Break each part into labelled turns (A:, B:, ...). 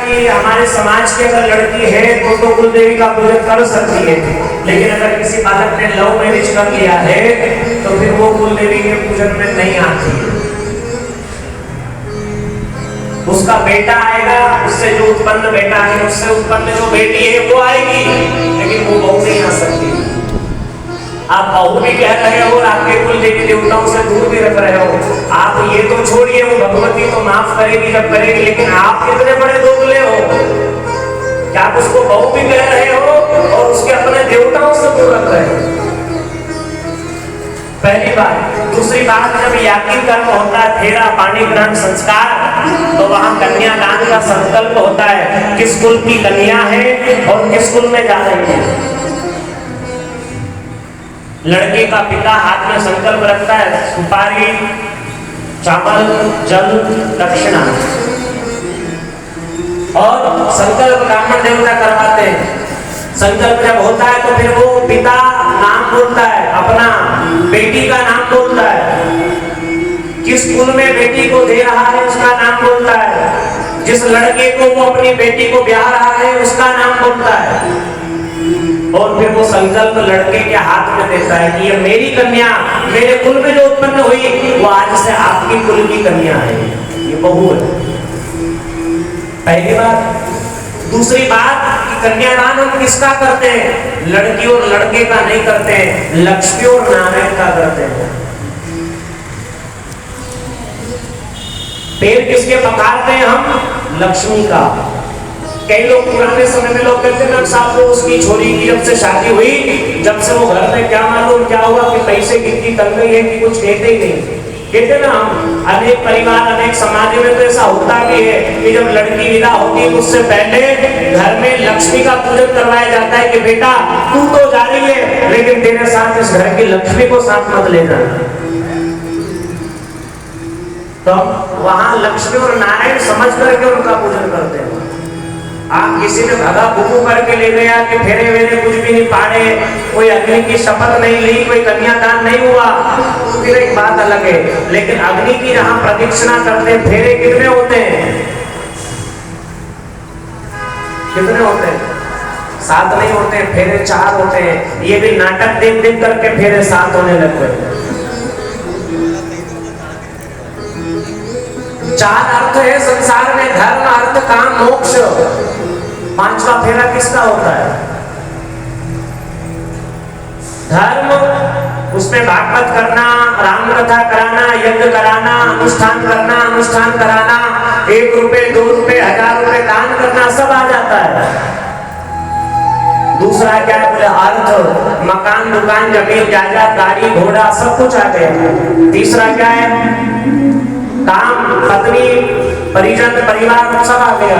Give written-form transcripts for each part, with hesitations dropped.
A: कि हमारे समाज की अगर लड़की है तो कुल देवी का पूजन कर सकती है, लेकिन अगर किसी बालक ने लव मैरिज कर लिया है तो फिर वो कुल देवी के पूजन में नहीं आती है। उसका बेटा आएगा, उससे जो उत्पन्न बेटा है, उससे उत्पन्न जो बेटी है वो आएगी, लेकिन वो बहू नहीं आ सकती। आप बहू भी कह रहे हो और आपके कुल देवी देवताओं से दूर भी रख रहे हो। आप ये तो छोड़िए, वो भगवती तो माफ करेगी जब करेगी, लेकिन आप कितने बड़े दोगले हो कि आप उसको बहू भी कह रहे हो और उसके अपने देवताओं से दूर रख रहे हो। पहली बात। दूसरी बात, जब याज्ञिक कर्म होता है, फेरा, पानी ग्रहण, संस्कार, तो वहां कन्यादान का संकल्प होता है, किस कुल की कन्या है और किस कुल में जा रही है। लड़के का पिता हाथ में संकल्प रखता है, सुपारी, चावल, जल, दक्षिणा, और संकल्प ब्राह्मण देवता करवाते हैं। संकल्प जब होता है तो फिर वो पिता नाम बोलता है, अपना बेटी का नाम बोलता है, किस कुल में बेटी को दे रहा है उसका नाम बोलता है, जिस लड़के को वो अपनी बेटी को ब्याह रहा है उसका नाम बोलता है, और फिर वो संकल्प लड़के के हाथ में देता है कि ये मेरी कन्या, मेरे कुल में जो उत्पन्न हुई वो आज से आपकी कुल की कन्या है, ये बहू है। पहली बात। दूसरी बात कि कन्यादान हम किसका करते हैं? लड़की और लड़के का नहीं करते हैं, लक्ष्मी और नारायण का करते हैं। पैर किसके पखारते हैं हम? लक्ष्मी का। कई लोग पुराने समय में लोग कहते हैं साहब वो उसकी छोरी की जब से शादी हुई, जब से वो घर में क्या मालूम क्या हुआ कि पैसे की इतनी तंगी है कि कुछ देते ही नहीं। कहते ना हम, अनेक परिवार, अनेक समाज में तो ऐसा होता भी है कि जब लड़की विदा होती है उससे पहले घर में लक्ष्मी का पूजन करवाया जाता है कि बेटा तू तो जा रही है, लेकिन तेरे साथ इस घर की लक्ष्मी को साथ मत ले जाना। तो वहां लक्ष्मी और नारायण समझ करके उनका पूजन करते हैं। आप किसी ने धागा बुकू करके ले गया कि फेरे वेरे कुछ भी नहीं पाड़े, कोई अग्नि की शपथ नहीं ली, कोई कन्यादान नहीं हुआ, तो फिर एक बात अलग है। लेकिन अग्नि की जहां प्रदक्षिणा करते हैं, फेरे कितने होते हैं? कितने होते हैं? 7 नहीं होते, फेरे 4 होते हैं। ये भी नाटक देख देख करके फेरे 7 होने लग गए। 4 अर्थ है संसार में, धर्म, अर्थ, काम, मोक्ष। 5वां फेरा किसका होता है? धर्म, उसमें भागवत करना, राम कथा कराना, यज्ञ कराना, अनुष्ठान करना, अनुष्ठान कराना, 1 रुपए, 2 रुपए, 1000 रुपए दान करना, सब आ जाता है। दूसरा क्या है? बोले अर्थ, मकान, दुकान, जमीन, जायदाद, गाड़ी, घोड़ा, सब कुछ आ गया। तीसरा क्या है? काम, पत्नी, परिजन, परिवार, सब आ गया।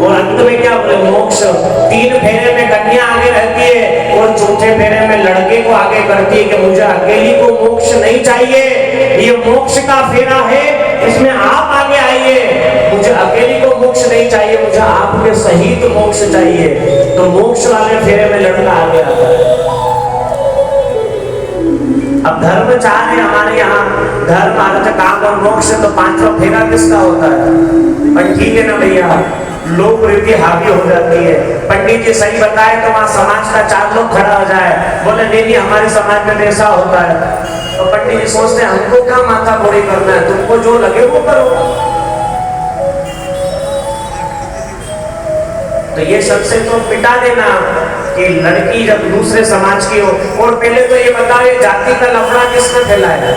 A: और अंत में क्या बोले? मोक्ष। 3 फेरे में कन्या आगे रहती है और चौथे फेरे में लड़के को आगे करती है कि मुझे अकेली को मोक्ष नहीं चाहिए, ये मोक्ष का फेरा है, इसमें आप आगे आइए, मुझे अकेली को मोक्ष नहीं चाहिए, मुझे आपके सहित मोक्ष चाहिए। तो मोक्ष वाले फेरे में लड़का आगे आता है। अब धर्म 4 है हमारे यहाँ, धर्म, अर्थ, काम और मोक्ष। तो 5वां फेरा किसका होता है? पर ठीक है ना भैया, लोक रीति हावी हो जाती है। पंडित जी सही बताए तो वहां समाज का 4 लोग खड़ा हो जाए, बोले नहीं हमारे समाज में ऐसा होता है। तो पंडित जी सोचते हैं हमको क्या माथा फोड़ी करना है, तुमको जो लगे वो करो। तो ये सबसे तो मिटा देना कि लड़की जब दूसरे समाज की हो। और पहले तो ये बताओ, ये जाति का लफड़ा किसने फैलाया?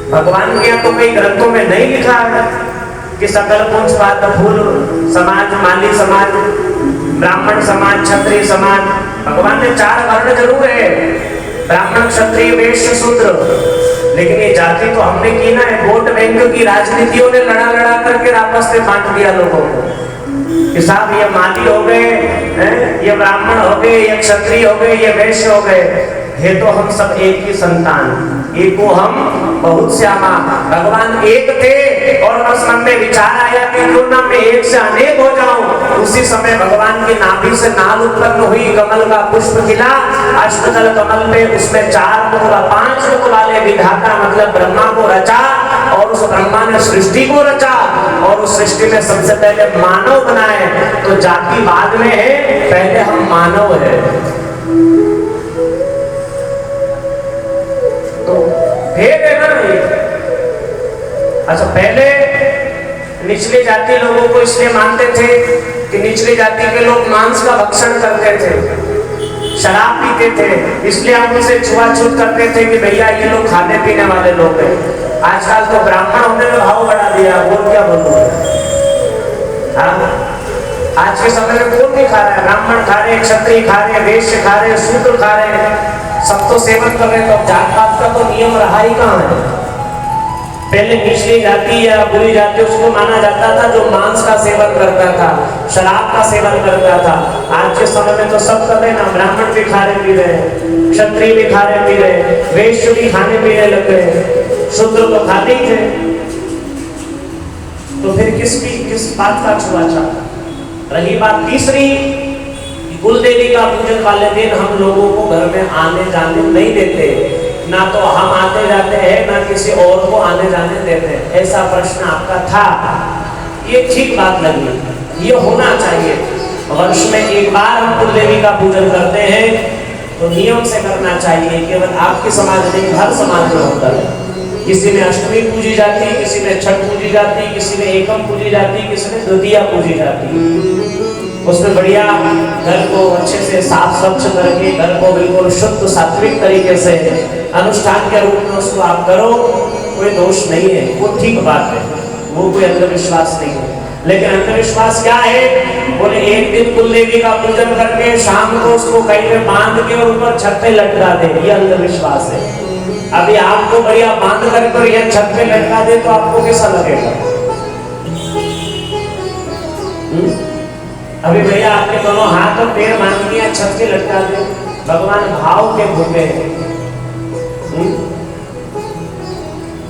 A: भगवान के यहाँ तो कई ग्रंथों में नहीं लिखा है कि सकल पुंज पात फूल समाज, माली समाज, ब्राह्मण समाज, क्षत्रिय समाज। भगवान ने 4 वर्ण जरूर है, ब्राह्मण, क्षत्रिय, वैश्य, शूद्र, लेकिन ये जाति तो हमने की ना है। वोट बैंक की राजनीतियों ने लड़ा लड़ा करके आपस में बांट दिया लोगों को। साहब ये माली हो गए, ये ब्राह्मण हो गए, ये क्षत्रिय हो गए, ये वैश्य हो गए, है तो हम सब एक ही संतान, एको हम बहुत श्यामा। भगवान एक थे और बस मन में विचार आया कि क्यों ना मैं एक से अनेक हो जाऊं। उसी समय भगवान की नाभि से नाल उत्पन्न हुई, कमल का पुष्प खिला, अष्टदल कमल पे उसमें 4 मुख, 5 मुख वाले विधाता मतलब ब्रह्मा को रचा और उस ब्रह्मा ने सृष्टि को रचा और उस सृष्टि में सबसे पहले मानव बनाए, तो जाति बाद में है, पहले हम मानव है। तो भेद है ना ये। अच्छा, पहले निचली जाति लोगों को इसलिए मानते थे कि निचली जाति के लोग मांस का भक्षण करते थे, शराब पीते थे, इसलिए हम उनसे छुआछूत करते थे कि भैया ये लोग खाने पीने वाले लोग हैं। आजकल तो ब्राह्मण होने में भाव बढ़ा दिया, वो क्या बोलूं। हाँ, आज के समय में कौन नहीं खा रहा है? ब्राह्मण खा रहे, क्षत्रिय खा रहे, वैश्य खा रहे, शूद्र खा रहे, सब तो सेवन कर रहे हैं। तो जात पात का तो नियम रहा ही कहाँ है? पहले निचली जाति या बुरी जाति उसको माना जाता था जो मांस का सेवन करता था, शराब का सेवन करता था। आज के समय में तो सब कर रहे ना, ब्राह्मण भी खा रहे पी रहे, क्षत्रिय भी खा रहे पी रहे, वैश्य भी खाने पीने लग गए, शूद्र तो खाते ही थे। तो फिर किस बात का छुआछूत? रही बात तीसरी, कुल देवी का पूजन वाले दिन हम लोगों को घर में आने जाने नहीं देते, ना तो हम आते जाते हैं ना किसी और को आने जाने देते हैं। ऐसा प्रश्न आपका था, ये ठीक बात लगी, ये होना चाहिए। वर्ष में एक बार हम कुल देवी का पूजन करते हैं तो नियम से करना चाहिए। केवल आपके समाज नहीं, हर समाज में होता है। किसी में अष्टमी पूजी जाती, किसी में छठ पूजी जाती, किसी में एकम पूजी जाती, किसी में द्वितीया पूजी जाती। उसमें बढ़िया घर को अच्छे से साफ स्वच्छ करके घर को बिल्कुल शुद्ध सात्विक तरीके से अनुष्ठान के रूप में उसको आप करो, कोई दोष नहीं है, वो ठीक बात है, वो कोई अंधविश्वास नहीं है। लेकिन अंधविश्वास क्या है? बोले एक दिन कुल देवी का पूजन करके शाम को उसको कहीं पे बांध के और ऊपर छत पे लटका दे, ये अंधविश्वास है। अभी आपको बढ़िया बांध करके यह छत पे लटका दे तो आपको कैसा लगेगा? अभी भैया आपके दोनों हाथ और पैर बांध के छत पे लटका दे, भगवान भाव के भूखे हैं।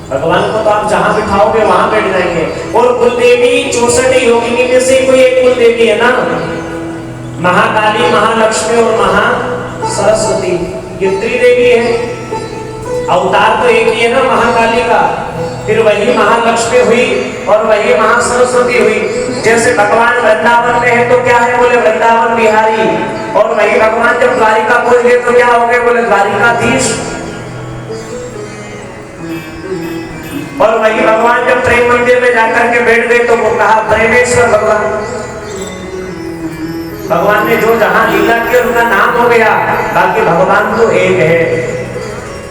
A: भगवान को तो आप जहां बिठाओगे वहां बैठ जाएंगे। और कुल देवी 64 योगिनी में से कोई एक कुल देवी है ना, महाकाली, महालक्ष्मी और महा सरस्वती, ये त्रिदेवी है। अवतार तो एक ही है ना महाकाली का, फिर वही महालक्ष्मी हुई और वही महासरस्वती हुई। जैसे भगवान वृंदावन में है तो क्या है? बोले वृंदावन बिहारी। और वही भगवान जब द्वारिका पहुंच गए तो क्या हो गए? बोले द्वारिकाधीश। और वही भगवान जब प्रेम मंदिर में जाकर के बैठ गए तो वो कहा प्रेमेश्वर भगवान। भगवान ने जो जहां लीला की उनका नाम हो गया, बाकी भगवान तो एक है।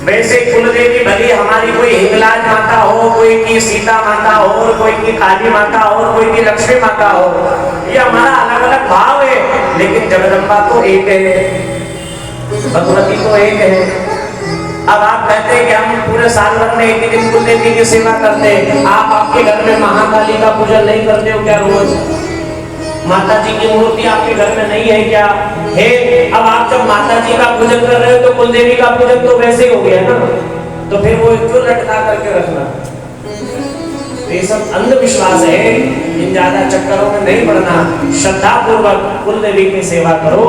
A: वैसे कुल देवी भली हमारी कोई हिंगलाज माता हो, कोई की सीता माता हो, और कोई की काली माता हो, और कोई की लक्ष्मी माता हो, ये हमारा अलग अलग भाव है, लेकिन जगदम्बा तो एक है, भगवती तो एक है। अब आप कहते हैं कि हम पूरे साल भर में एक ही दिन कुल देवी की सेवा करते हैं, आप आपके घर में महाकाली का पूजन नहीं करते हो क्या? रोज माता जी की मूर्ति आपके घर में नहीं है क्या? है। अब आप जब माता जी का पूजन कर रहे हो तो कुल देवी का पूजन तो वैसे ही हो गया ना, तो फिर वो क्यों लटका करके रखना? ये सब अंधविश्वास है, इन ज्यादा चक्करों में नहीं पड़ना। श्रद्धा पूर्वक कुल देवी की सेवा करो।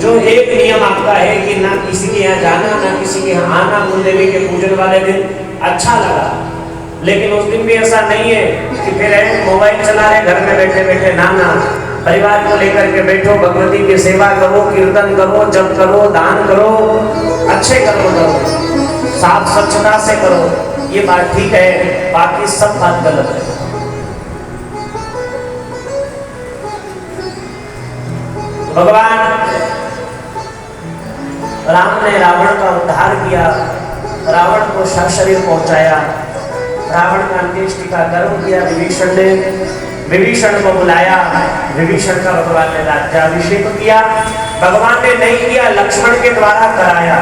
A: जो एक नियम आपका है कि ना किसी के यहाँ जाना, ना किसी के यहाँ आना कुल देवी के पूजन वाले दिन, अच्छा लगा। लेकिन उस दिन भी ऐसा नहीं है कि फिर मोबाइल चला रहे घर में बैठे बैठे, ना ना, परिवार को लेकर के बैठो, भगवती की सेवा करो, कीर्तन करो, जप करो, दान करो, अच्छे कर्म करो, साफ स्वच्छता से करो, ये बात ठीक है। बाकी सब बात गलत है। भगवान राम ने रावण का उद्धार किया, रावण को सशरीर पहुंचाया, रावण का अंत्येष्टि का कर्म किया विभीषण ने, विभीषण को बुलाया, विभीषण का भगवान ने राज्याभिषेक किया। भगवान ने नहीं किया, लक्ष्मण के द्वारा कराया।